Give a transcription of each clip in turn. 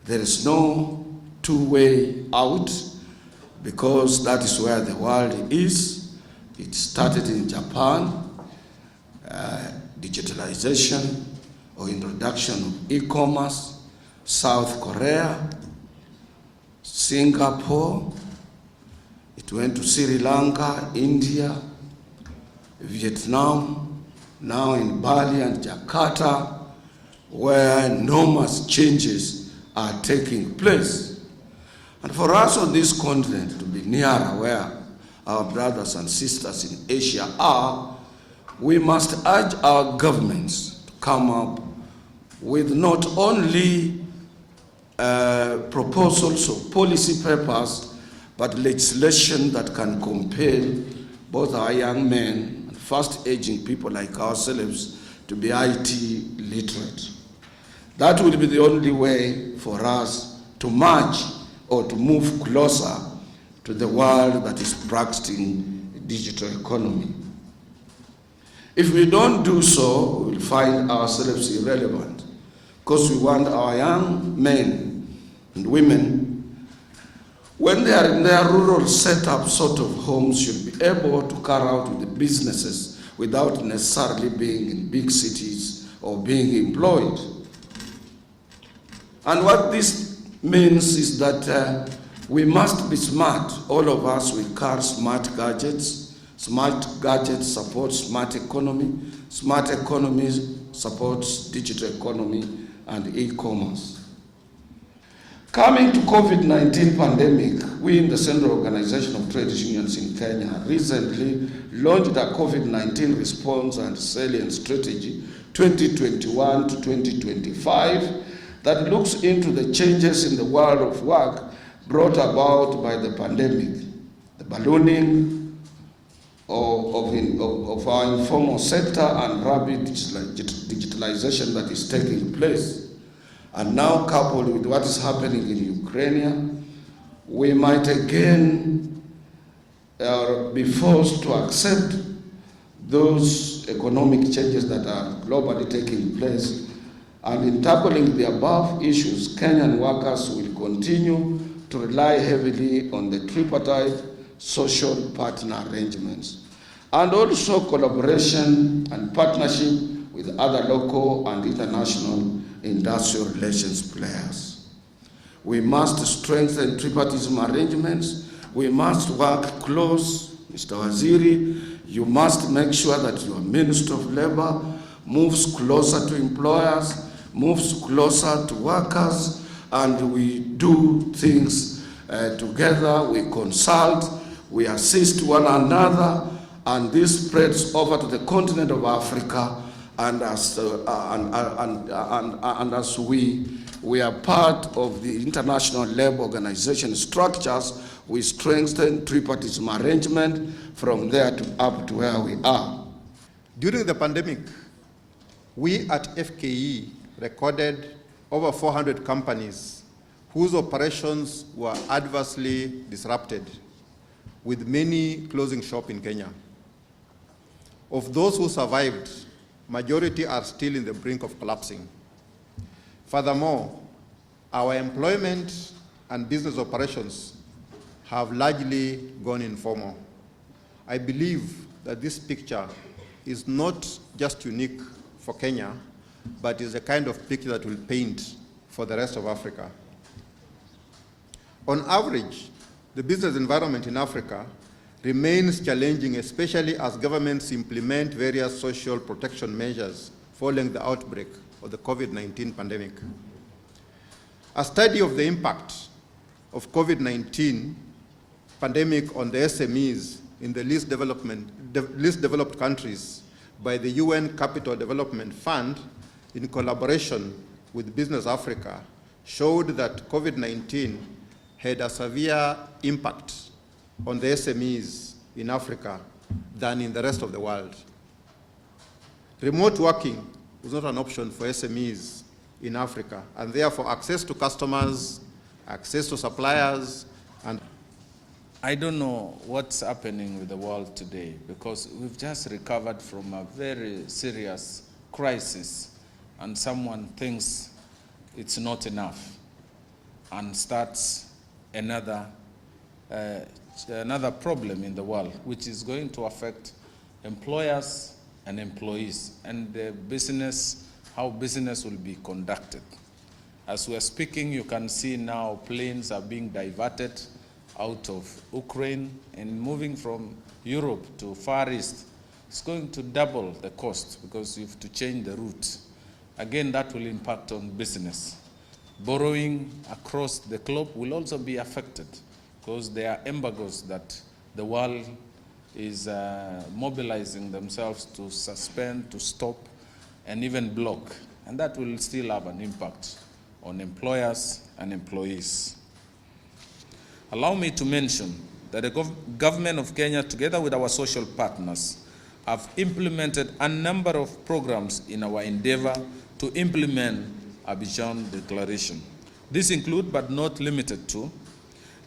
There is no two-way out, because that is where the world is. It started in Japan, digitalization or introduction of e-commerce, South Korea, Singapore, it went to Sri Lanka, India, Vietnam, now in Bali and Jakarta, where enormous changes are taking place. And for us on this continent to be nearer where our brothers and sisters in Asia are, we must urge our governments to come up with not only proposals or policy papers, but legislation that can compel both our young men and fast-aging people like ourselves to be IT literate. That will be the only way for us to march or to move closer to the world that is practicing digital economy. If we don't do so, we will find ourselves irrelevant, because we want our young men and women, when they are in their rural setup sort of homes, should be able to carry out the businesses without necessarily being in big cities or being employed. And what this means is that we must be smart. All of us will carry smart gadgets. Smart gadgets support smart economy. Smart economy supports digital economy and e-commerce. Coming to COVID-19 pandemic, we in the Central Organization of Trade Unions in Kenya recently launched a COVID-19 response and resilience strategy 2021 to 2025 that looks into the changes in the world of work brought about by the pandemic, the ballooning of our informal sector and rapid digitalization that is taking place. And now, coupled with what is happening in Ukraine, we might again be forced to accept those economic changes that are globally taking place. And in tackling the above issues, Kenyan workers will continue to rely heavily on the tripartite social partner arrangements, and also collaboration and partnership with other local and international industrial relations players. We must strengthen tripartism arrangements. We must work close. Mr. Waziri, you must make sure that your Minister of Labor moves closer to employers, moves closer to workers, and we do things together. We consult, we assist one another, and this spreads over to the continent of Africa. And as we are part of the International Labour Organization structures, we strengthen tripartism arrangement from there to up to where we are. During the pandemic, we at FKE recorded over 400 companies whose operations were adversely disrupted, with many closing shop in Kenya. Of those who survived, majority are still in the brink of collapsing. Furthermore, our employment and business operations have largely gone informal. I believe that this picture is not just unique for Kenya, but is a kind of picture that will paint for the rest of Africa. On average, the business environment in Africa remains challenging, especially as governments implement various social protection measures following the outbreak of the COVID-19 pandemic. A study of the impact of COVID-19 pandemic on the SMEs in the least developed countries by the UN Capital Development Fund in collaboration with Business Africa showed that COVID-19 had a severe impact on the SMEs in Africa than in the rest of the world. Remote working was not an option for SMEs in Africa, and therefore access to customers, access to suppliers, and I don't know what's happening with the world today, because we've just recovered from a very serious crisis and someone thinks it's not enough. and starts another problem in the world, which is going to affect employers and employees, and the business, how business will be conducted. As we're speaking, you can see now planes are being diverted out of Ukraine and moving from Europe to Far East. It's going to double the cost because you have to change the route. Again, that will impact on business. Borrowing across the globe will also be affected because there are embargoes that the world is mobilizing themselves to suspend, to stop, and even block. And that will still have an impact on employers and employees. Allow me to mention that the government of Kenya, together with our social partners, have implemented a number of programs in our endeavor to implement Abidjan Declaration. These include, but not limited to,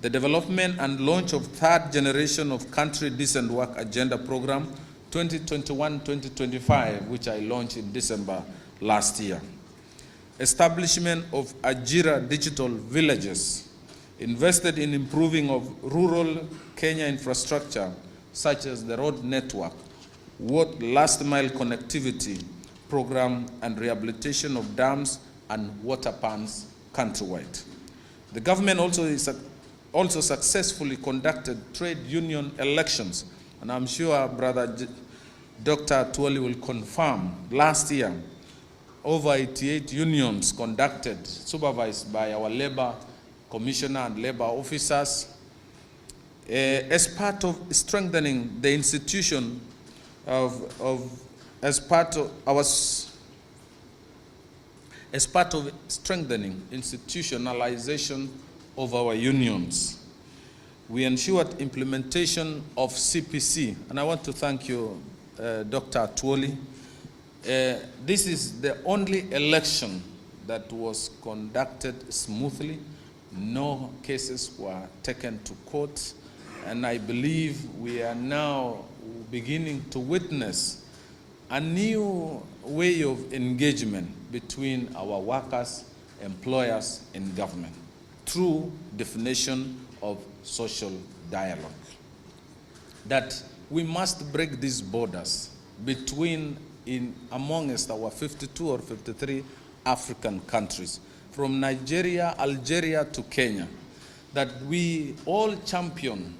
the development and launch of third generation of Country Decent Work Agenda Program 2021-2025, which I launched in December last year. Establishment of Ajira digital villages, invested in improving of rural Kenya infrastructure, such as the road network, last mile connectivity program, and rehabilitation of dams and water pans countrywide. The government also successfully conducted trade union elections, and I'm sure Brother Dr. Atwoli will confirm. Last year, over 88 unions conducted, supervised by our labor commissioner and labor officers, as part of strengthening the institution as part of strengthening institutionalization of our unions. We ensured implementation of CPC, and I want to thank you, Dr. Atwoli. This is the only election that was conducted smoothly. No cases were taken to court, and I believe we are now beginning to witness a new way of engagement between our workers, employers, and government through definition of social dialogue. That we must break these borders amongst our 52 or 53 African countries, from Nigeria, Algeria to Kenya, that we all champion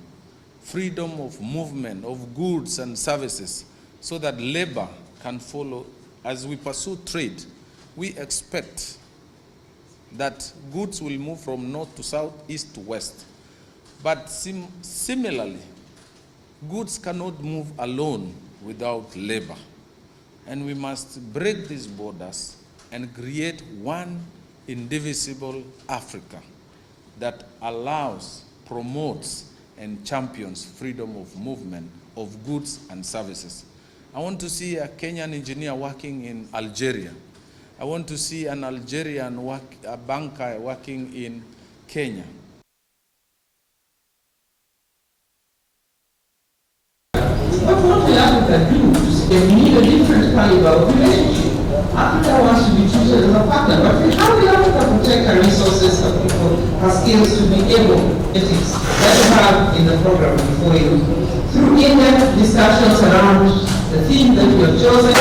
freedom of movement of goods and services so that labor can follow. As we pursue trade, we expect that goods will move from north to south, east to west. But similarly, goods cannot move alone without labor. And we must break these borders and create one indivisible Africa that allows, promotes, and champions freedom of movement of goods and services. I want to see a Kenyan engineer working in Algeria. I want to see an Algerian a banker working in Kenya. But what will Africa do? We need a different caliber of relationship. Africa wants to be treated as a partner, but how will Africa protect her resources, her people, her skills to be able that you have in the program before you? Through in-depth discussions around the theme that you have chosen.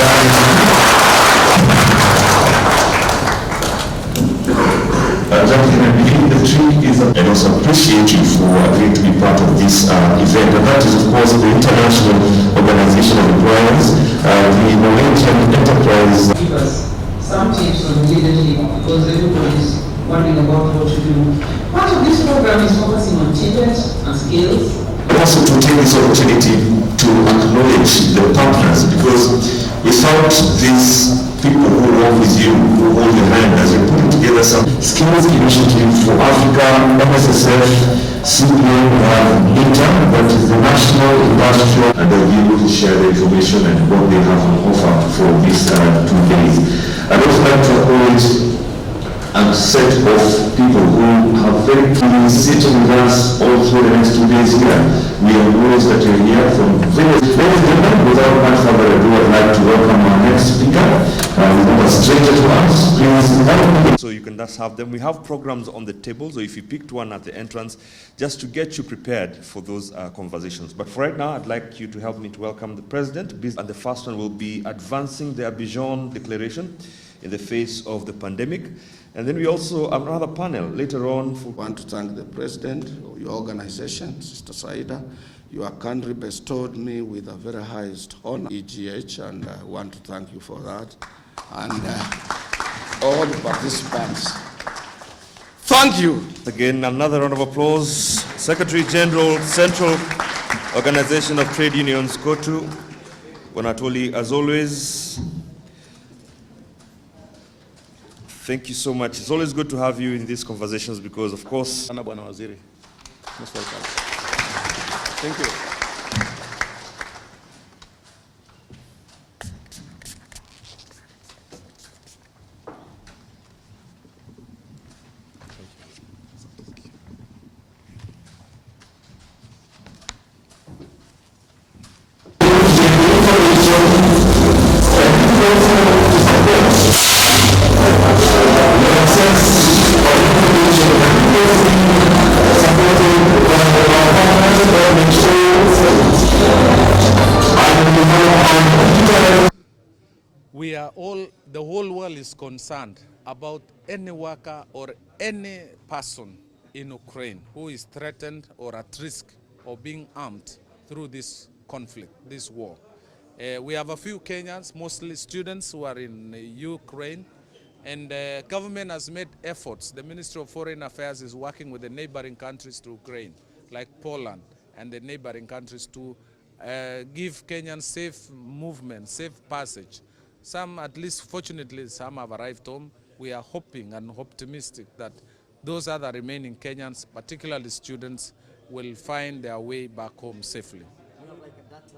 Gentlemen, I believe the trick is, and also appreciate you for agreeing to be part of this event. And that is, of course, the International Organization of Employers, the Norwegian Enterprise. Give us some tips on leadership because everybody is wondering about what to do. Part of this program is focusing on Tibet and skills. Also to take this opportunity to acknowledge the partners, because without these people who work with you, who hold your hand as you're putting together some skills initiative for Africa, MSSF, CPM, we have NITA, that is the National Industrial, and they'll be able to share the information and what they have on offer for these 2 days. I'd also like to acknowledge a set of people who have very keenly sitting with us all through the next 2 days here. We acknowledge that you're here from various. Ladies and gentlemen, without much further ado, I'd like to welcome our next speaker. stranger to us, please. So you can just have them. We have programs on the table, so if you picked one at the entrance, just to get you prepared for those conversations. But for right now, I'd like you to help me to welcome the President. And the first one will be advancing the Abidjan Declaration in the face of the pandemic. And then we also have another panel later on. I want to thank the President, your organization, Sister Saida. Your country bestowed me with the very highest honor, EGH, and I want to thank you for that. And all the participants, thank you. Again, another round of applause. Secretary General, Central Organization of Trade Unions, KOTU, Atwoli, as always. Thank you so much. It's always good to have you in these conversations because, of course, Bwana Waziri. Most welcome. Thank you. We are all, the whole world is concerned about any worker or any person in Ukraine who is threatened or at risk of being armed through this conflict, this war. We have a few Kenyans, mostly students who are in Ukraine, and the government has made efforts. The Ministry of Foreign Affairs is working with the neighboring countries to Ukraine, like Poland and the neighboring countries, to give Kenyans safe movement, safe passage. Some, at least fortunately, some have arrived home. We are hoping and optimistic that those other remaining Kenyans, particularly students, will find their way back home safely. Do you have like a data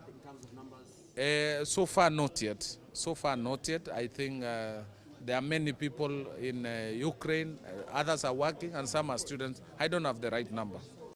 in terms of numbers? So far, not yet. So far, not yet. I think there are many people in Ukraine. Others are working, and some are students. I don't have the right number.